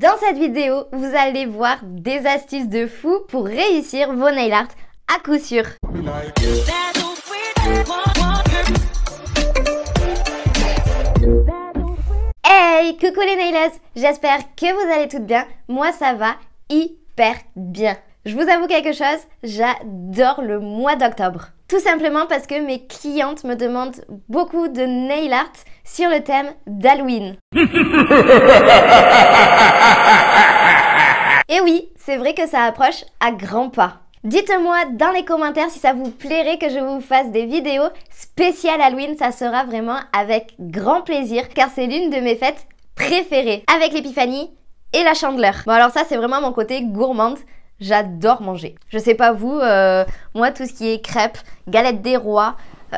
Dans cette vidéo, vous allez voir des astuces de fou pour réussir vos nail art à coup sûr. Hey, coucou les nailers, j'espère que vous allez toutes bien. Moi ça va hyper bien. Je vous avoue quelque chose, j'adore le mois d'octobre. Tout simplement parce que mes clientes me demandent beaucoup de nail art sur le thème d'Halloween. Et oui, c'est vrai que ça approche à grands pas. Dites-moi dans les commentaires si ça vous plairait que je vous fasse des vidéos spéciales Halloween, ça sera vraiment avec grand plaisir car c'est l'une de mes fêtes préférées avec l'épiphanie et la chandeleur. Bon alors ça c'est vraiment mon côté gourmande. J'adore manger. Je sais pas vous, moi tout ce qui est crêpes, galettes des rois, bon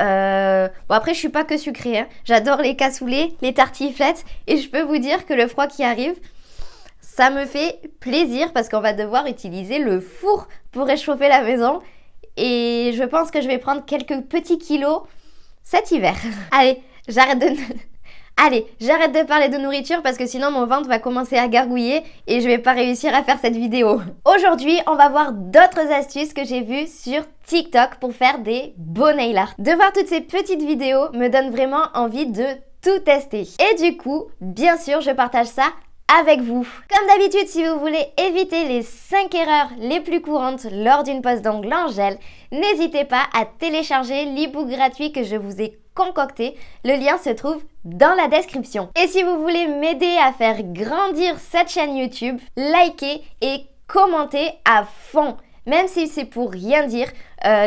après je suis pas que sucrée, hein. J'adore les cassoulets, les tartiflettes et je peux vous dire que le froid qui arrive, ça me fait plaisir parce qu'on va devoir utiliser le four pour réchauffer la maison et je pense que je vais prendre quelques petits kilos cet hiver. Allez, j'arrête de parler de nourriture parce que sinon mon ventre va commencer à gargouiller et je vais pas réussir à faire cette vidéo. Aujourd'hui, on va voir d'autres astuces que j'ai vues sur TikTok pour faire des beaux nail art. De voir toutes ces petites vidéos me donne vraiment envie de tout tester. Et du coup, bien sûr, je partage ça avec vous. Comme d'habitude, si vous voulez éviter les 5 erreurs les plus courantes lors d'une pose d'ongles en gel, n'hésitez pas à télécharger l'e-book gratuit que je vous ai concocté. Le lien se trouve dans la description. Et si vous voulez m'aider à faire grandir cette chaîne YouTube, likez et commentez à fond. Même si c'est pour rien dire,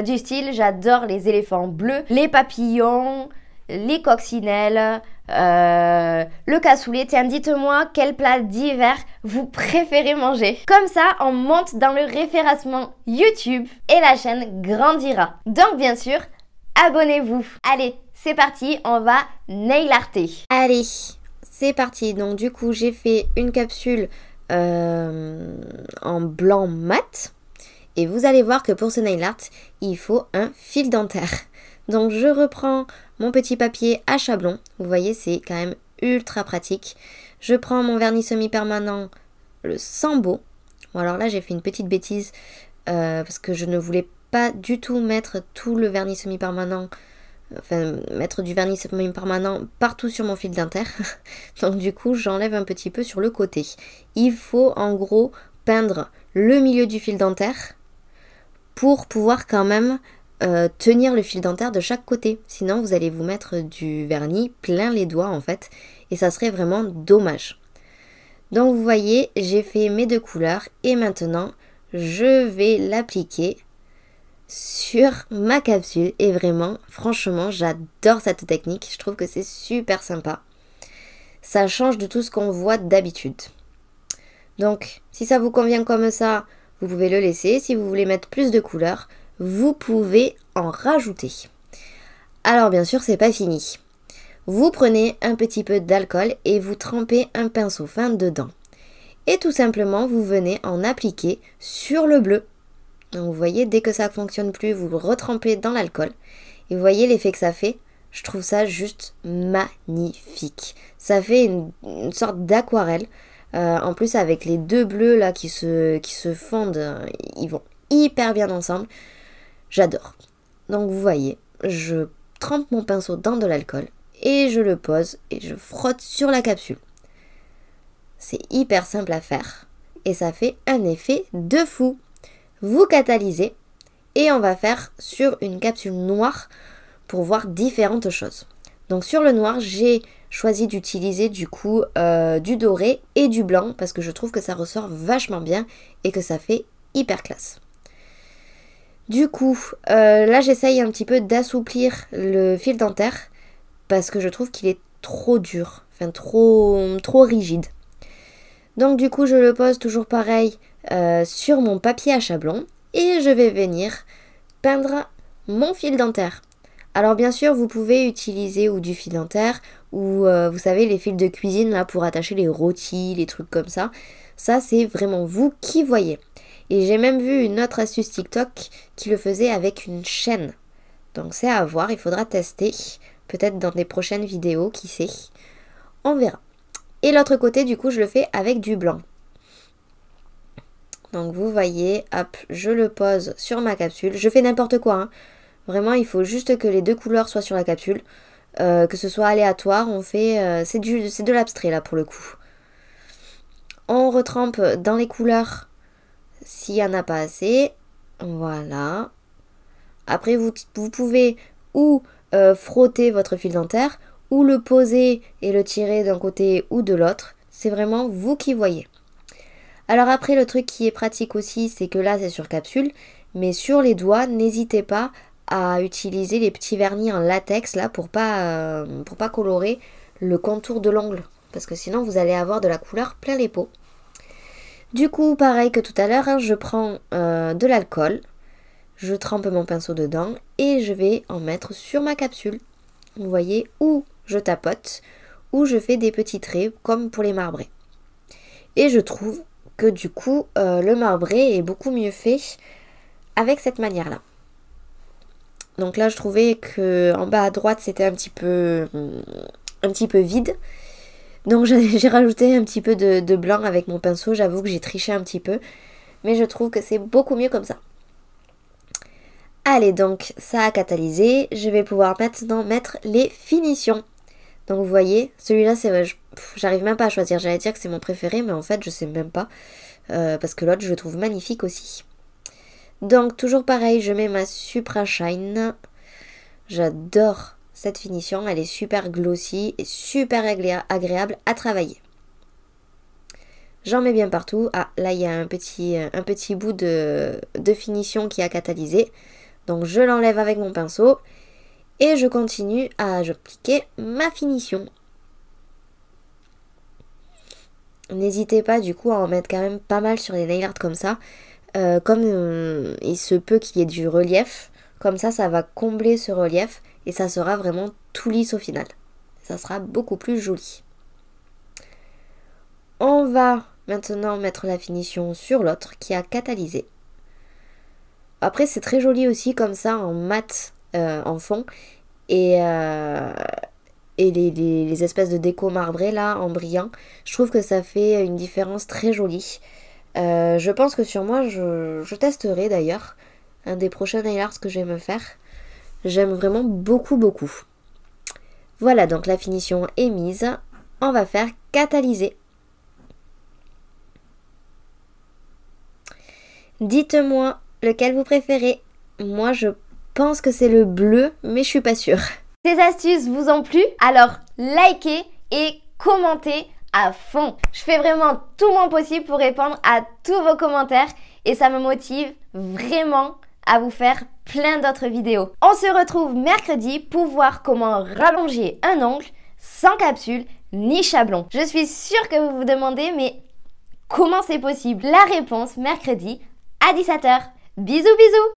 du style j'adore les éléphants bleus, les papillons, les coccinelles, le cassoulet. Tiens, dites-moi quel plat d'hiver vous préférez manger. Comme ça, on monte dans le référencement YouTube et la chaîne grandira. Donc bien sûr, abonnez-vous. Allez, c'est parti, on va nail arter. Allez, c'est parti. Donc du coup, j'ai fait une capsule en blanc mat. Et vous allez voir que pour ce nail art, il faut un fil dentaire. Donc je reprends mon petit papier à chablon. Vous voyez, c'est quand même ultra pratique. Je prends mon vernis semi-permanent, le Sambo. Bon alors là, j'ai fait une petite bêtise parce que je ne voulais pas du tout mettre tout le vernis semi-permanent, enfin mettre du vernis semi-permanent partout sur mon fil dentaire. Donc du coup, j'enlève un petit peu sur le côté. Il faut en gros peindre le milieu du fil dentaire pour pouvoir quand même tenir le fil dentaire de chaque côté. Sinon, vous allez vous mettre du vernis plein les doigts en fait. Et ça serait vraiment dommage. Donc vous voyez, j'ai fait mes deux couleurs. Et maintenant, je vais l'appliquer sur ma capsule. Et vraiment, franchement, j'adore cette technique. Je trouve que c'est super sympa. Ça change de tout ce qu'on voit d'habitude. Donc, si ça vous convient comme ça, vous pouvez le laisser. Si vous voulez mettre plus de couleurs, vous pouvez en rajouter. Alors bien sûr, c'est pas fini. Vous prenez un petit peu d'alcool et vous trempez un pinceau fin dedans. Et tout simplement, vous venez en appliquer sur le bleu. Donc vous voyez, dès que ça ne fonctionne plus, vous le retrempez dans l'alcool. Et vous voyez l'effet que ça fait. Je trouve ça juste magnifique. Ça fait une sorte d'aquarelle. En plus, avec les deux bleus là qui se fondent, ils vont hyper bien ensemble. J'adore. Donc vous voyez, je trempe mon pinceau dans de l'alcool et je le pose et je frotte sur la capsule. C'est hyper simple à faire et ça fait un effet de fou. Vous catalysez et on va faire sur une capsule noire pour voir différentes choses. Donc sur le noir, j'ai choisi d'utiliser du coup du doré et du blanc parce que je trouve que ça ressort vachement bien et que ça fait hyper classe. Du coup, là j'essaye un petit peu d'assouplir le fil dentaire parce que je trouve qu'il est trop dur, enfin trop rigide. Donc du coup je le pose toujours pareil sur mon papier à chablon et je vais venir peindre mon fil dentaire. Alors bien sûr vous pouvez utiliser ou du fil dentaire ou vous savez les fils de cuisine là pour attacher les rôtis, les trucs comme ça. Ça c'est vraiment vous qui voyez. Et j'ai même vu une autre astuce TikTok qui le faisait avec une chaîne. Donc c'est à voir, il faudra tester. Peut-être dans des prochaines vidéos, qui sait. On verra. Et l'autre côté, du coup, je le fais avec du blanc. Donc vous voyez, hop, je le pose sur ma capsule. Je fais n'importe quoi, hein. Vraiment, il faut juste que les deux couleurs soient sur la capsule. Que ce soit aléatoire, on fait... c'est de l'abstrait là pour le coup. On retrempe dans les couleurs s'il n'y en a pas assez. Voilà. Après, vous pouvez ou frotter votre fil dentaire, ou le poser et le tirer d'un côté ou de l'autre. C'est vraiment vous qui voyez. Alors après, le truc qui est pratique aussi, c'est que là, c'est sur capsule. Mais sur les doigts, n'hésitez pas à utiliser les petits vernis en latex là pour pas colorer le contour de l'ongle. Parce que sinon, vous allez avoir de la couleur plein les peaux. Du coup, pareil que tout à l'heure, hein, je prends de l'alcool. Je trempe mon pinceau dedans et je vais en mettre sur ma capsule. Vous voyez, où je tapote, ou je fais des petits traits comme pour les marbrés. Et je trouve que du coup, le marbré est beaucoup mieux fait avec cette manière-là. Donc là, je trouvais que en bas à droite, c'était un petit peu vide. Donc j'ai rajouté un petit peu de blanc avec mon pinceau. J'avoue que j'ai triché un petit peu. Mais je trouve que c'est beaucoup mieux comme ça. Allez, donc ça a catalysé. Je vais pouvoir maintenant mettre les finitions. Donc vous voyez, celui-là, j'arrive même pas à choisir. J'allais dire que c'est mon préféré, mais en fait, je sais même pas. Parce que l'autre, je le trouve magnifique aussi. Donc toujours pareil, je mets ma Supra Shine. J'adore cette finition, elle est super glossy et super agréable à travailler. J'en mets bien partout. Ah, là il y a un petit bout de finition qui a catalysé. Donc je l'enlève avec mon pinceau et je continue à appliquer ma finition. N'hésitez pas du coup à en mettre quand même pas mal sur les nail art comme ça. Comme il se peut qu'il y ait du relief, comme ça va combler ce relief et ça sera vraiment tout lisse au final. Ça sera beaucoup plus joli. On va maintenant mettre la finition sur l'autre qui a catalysé. Après c'est très joli aussi comme ça en mat en fond et les espèces de déco marbrées là en brillant. Je trouve que ça fait une différence très jolie. Je pense que sur moi, je testerai d'ailleurs un des prochains nail art que je vais me faire. J'aime vraiment beaucoup, beaucoup. Voilà, donc la finition est mise. On va faire catalyser. Dites-moi lequel vous préférez. Moi, je pense que c'est le bleu, mais je suis pas sûre. Ces astuces vous ont plu? Alors, likez et commentez à fond. Je fais vraiment tout mon possible pour répondre à tous vos commentaires et ça me motive vraiment à vous faire plein d'autres vidéos. On se retrouve mercredi pour voir comment rallonger un ongle sans capsule ni chablon. Je suis sûre que vous vous demandez mais comment c'est possible? La réponse mercredi à 17h. Bisous bisous!